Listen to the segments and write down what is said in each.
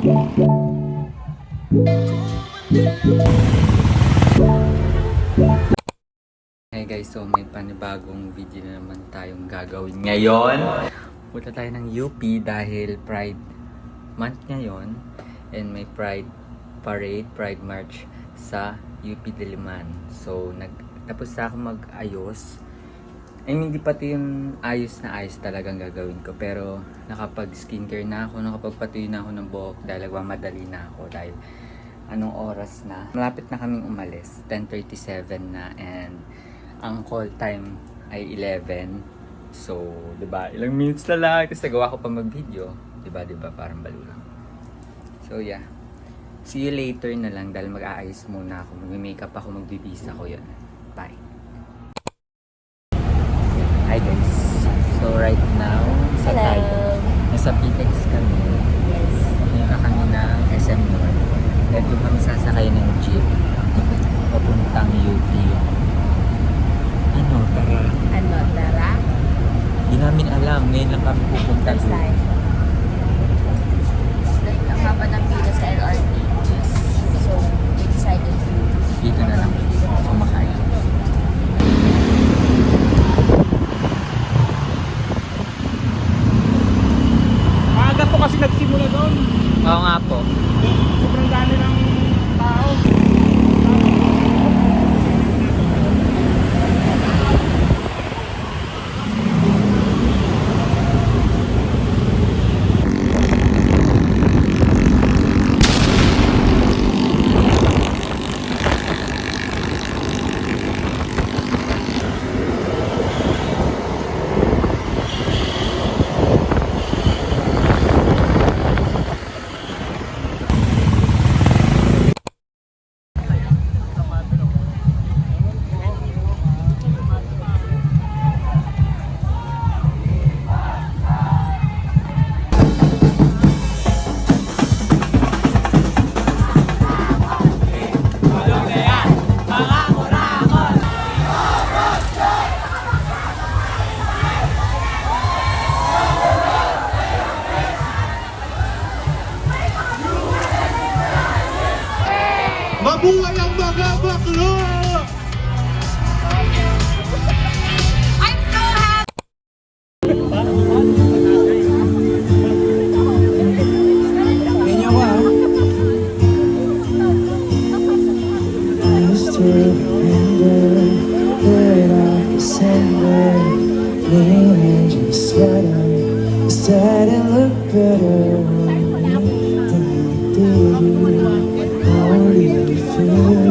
Hey guys, so may panibagong video na naman tayong gagawin ngayon. Punta tayo ng UP dahil Pride Month ngayon and may Pride Parade, Pride March sa UP Diliman. So tapos na ako mag-ayos. I mean, hindi pati yung ayos na ayos talagang gagawin ko, pero nakapag skincare na ako, nakapagpatuyo na ako ng buhok dahil madali na ako dahil anong oras na. Malapit na kaming umalis, 10:37 na, and ang call time ay 11. So, 'di ba? Ilang minutes na lang kasi nagawa ko pa mag-video, 'di ba? Parang balo lang. So, yeah. See you later na lang dahil mag-aayos muna ako. Mag-makeup ako, magbibis ako 'yon. Bye. Hi guys. So, right now, sa tayo. Nasa PTEX kami. Yes. Yung kami ng SM North. At doon kami sasakay ng jeep papuntang UP. Tara. Tara? Hindi namin alam. Ngayon lang kami pupunta First doon. time. Like, ang haba ng pila sa LRT. So, we decided to Dito na lang sumakay. Maaga po kasi nagsimula doon. Oo nga po. Sobrang dami ng tao. Mabuhay ang mga baklo! I'm so happy! Ganyan ko ah. I used to remember that I December living in your sweater. You said it looked better on me than you did. How do you feel?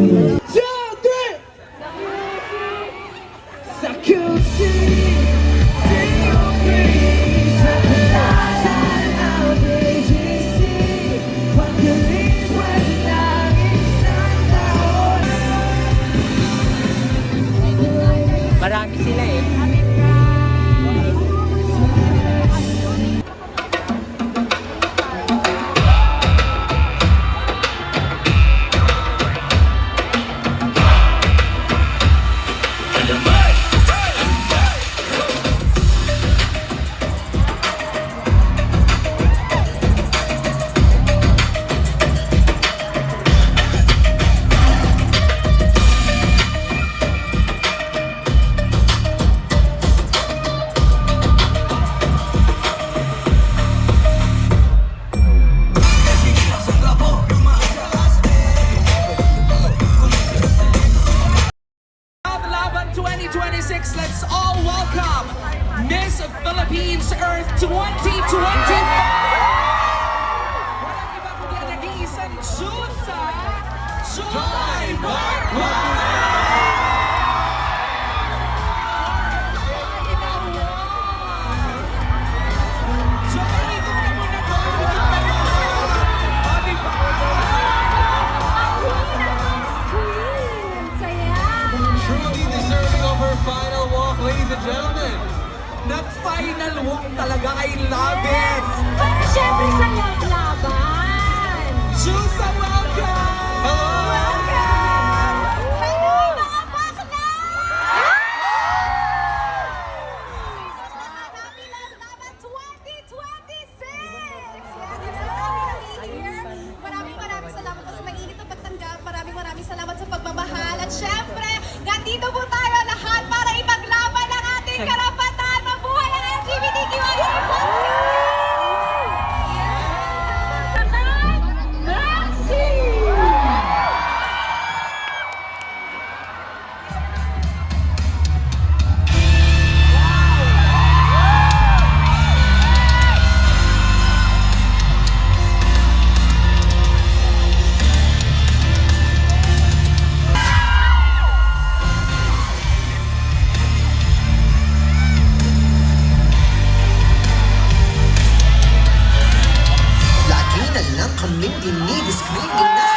kaming dinidiskrige na.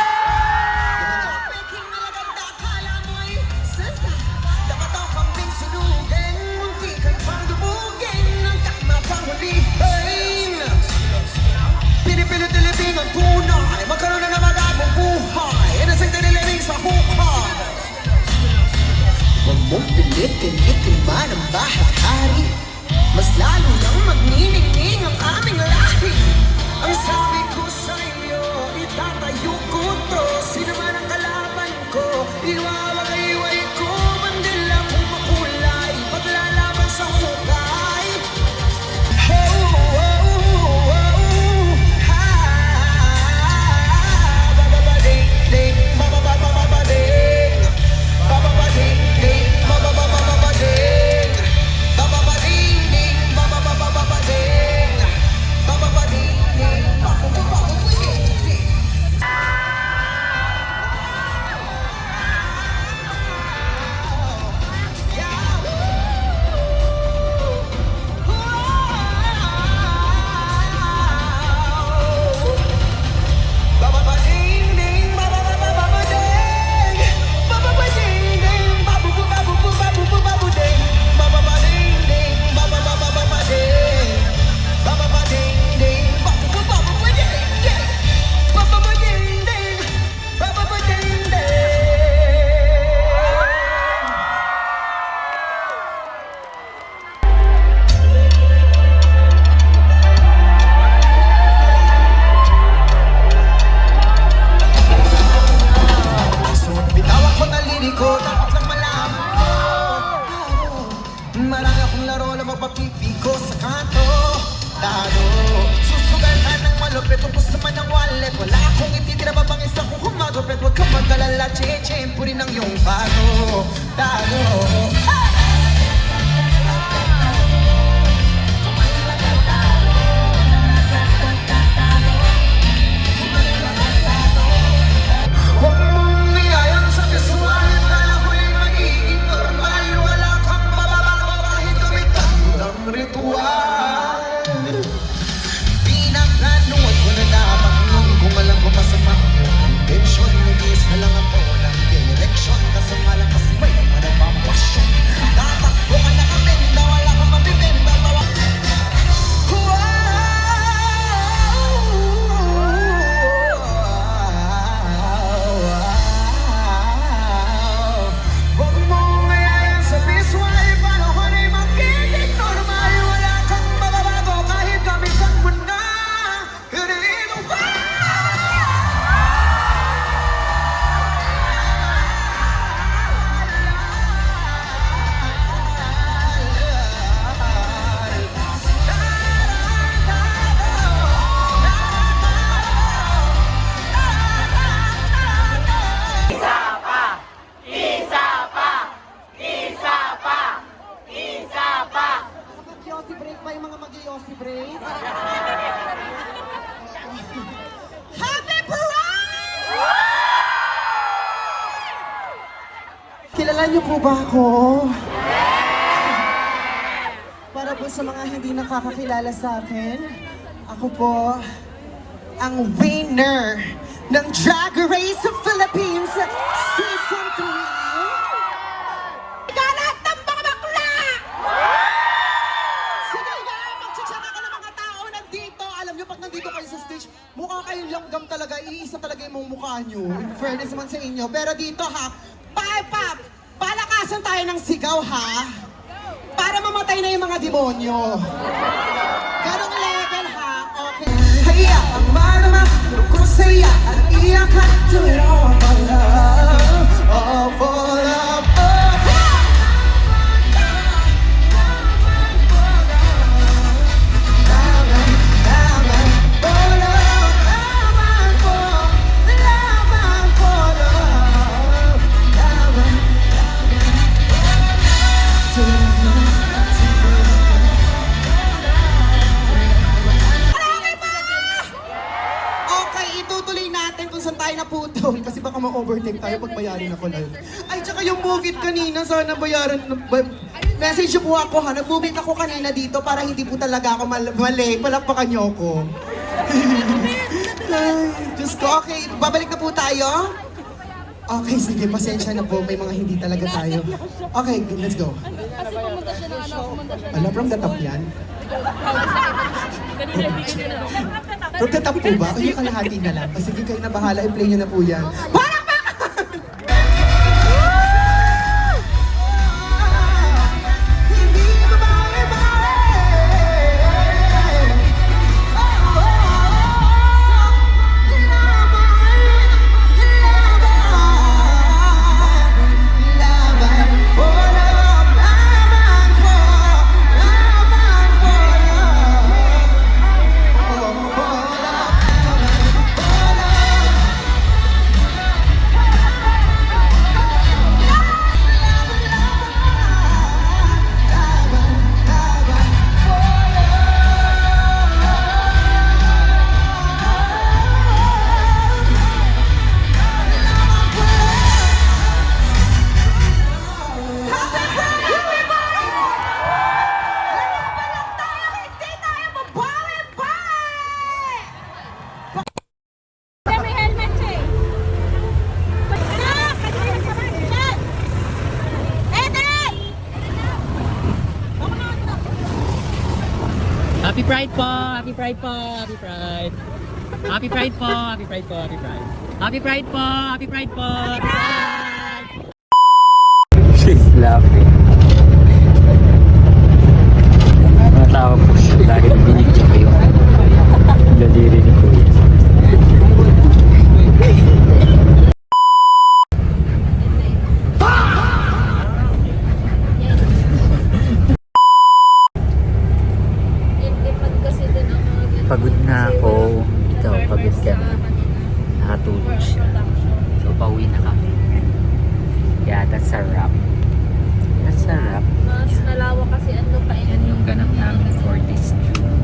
Yung mga peking na maganda, akala mo'y sasa. Dapat daw kaming sunugin, munti kayo pang dumugin, ang takma pang hulihin. Pinipilit-ilibing ang tunay, magkaroon na magabong buhay, inasang tinilibing sa hukay. Huwag mong pilitin, itima ng bahat hari. Mas lalo nang magniningning ang aming lahi. Ang sabi ko sa inyo, itatayo ko to. Sino man ang kalaban ko, iwawag-iway ko. Bandila kung makulay, paglalaban sa hukay. Oh, oh, oh, oh, ha. Bababading-ding, bababababading. Bababading-ding, bababababading. Bababading-ding, bababababading. Bababading-ding, bababababading. Bababading-ding, bababababading. Bababading-ding, bababababababababading. Bababading-ding, babababababading. Bababading-ding, babababababading. Bababading-ding, bababading-ding. So, bitawan ko na liriko, dapat lang malaman ko. Marami akong laro na magpapipiko sa kanto. Lalo, susugalhan ng malupit, upos naman ng wallet. Wala akong ititira babang isa kung humagupit. Huwag kang mag-alala, che-che, puri ng iyong bago. Lalo, huwag mong iyayang sa visual. Kala ko'y magiging normal. Wala kang mababago kahit tumitang ng ritual. Pinagkanuan ko na dapat nun kung alam ko masama ang intensyon. Nagis na lang ako ng direction. Kasama lang kasi may mga nagpapasyon. Tatakbo ka na kapenda, wala kang mabibenda. Huwag mong ngayayan sa visual. Panahon ay magiging normal. Wala kang mababago kahit gamitan mo na ganito ba? Mag-yossi break pa yung mga mag-yossi break? Happy Pride! Kilala niyo po ba ako? Para po sa mga hindi nakakakilala sa akin, ako po ang winner ng Drag Race of Philippines Season 3. Galat ng mga bakla! Sige nga, magtsatsaga ka ng mga tao nandito. Alam nyo, pag nandito kayo sa stage, mukha kayong langgam talaga. Iisa talaga yung mukha nyo. In fairness naman sa inyo. Pero dito ha, palakasan tayo ng sigaw ha. Para mamatay na yung mga demonyo. Ganong level ha, okay. Haya ang marama, ko saya, at iyak at tulong for love, oh for love, oh. Laban for love, laban for love, laban. Okay, itutuloy natin kung saan tayo naputol kasi baka ma-overtake tayo pag bayarin ako lang. Ay, tsaka yung movie kanina, sana bayaran. Message po ako ha, nag-movie ako kanina dito para hindi po talaga ako mali. Palakpakan niyo ako. Ay. Diyos ko, okay. Babalik na po tayo? Okay, sige. Pasensya na po. May mga hindi talaga tayo. Okay, let's go. Kasi pumunta siya ng pumunta siya Ala, from the top yan? From the top po ba? O yung kalahati na lang? O sige, kayo na bahala. I-play nyo na po yan. Happy Pride po! Happy Pride po! Happy Pride! Happy Pride po! Happy Pride po! Happy Pride! Happy Pride po! Happy Pride po! Happy Pride! She's laughing. Natawa po siya dahil binigyan ko yung daliri ni Kuya. Pagod na ako. Ito, pagod ka na. Nakatulog siya. So, pauwi na kami. Yeah, that's a wrap. That's a wrap. Mas nalawa kasi ano pa Yan yung ganap namin for this June.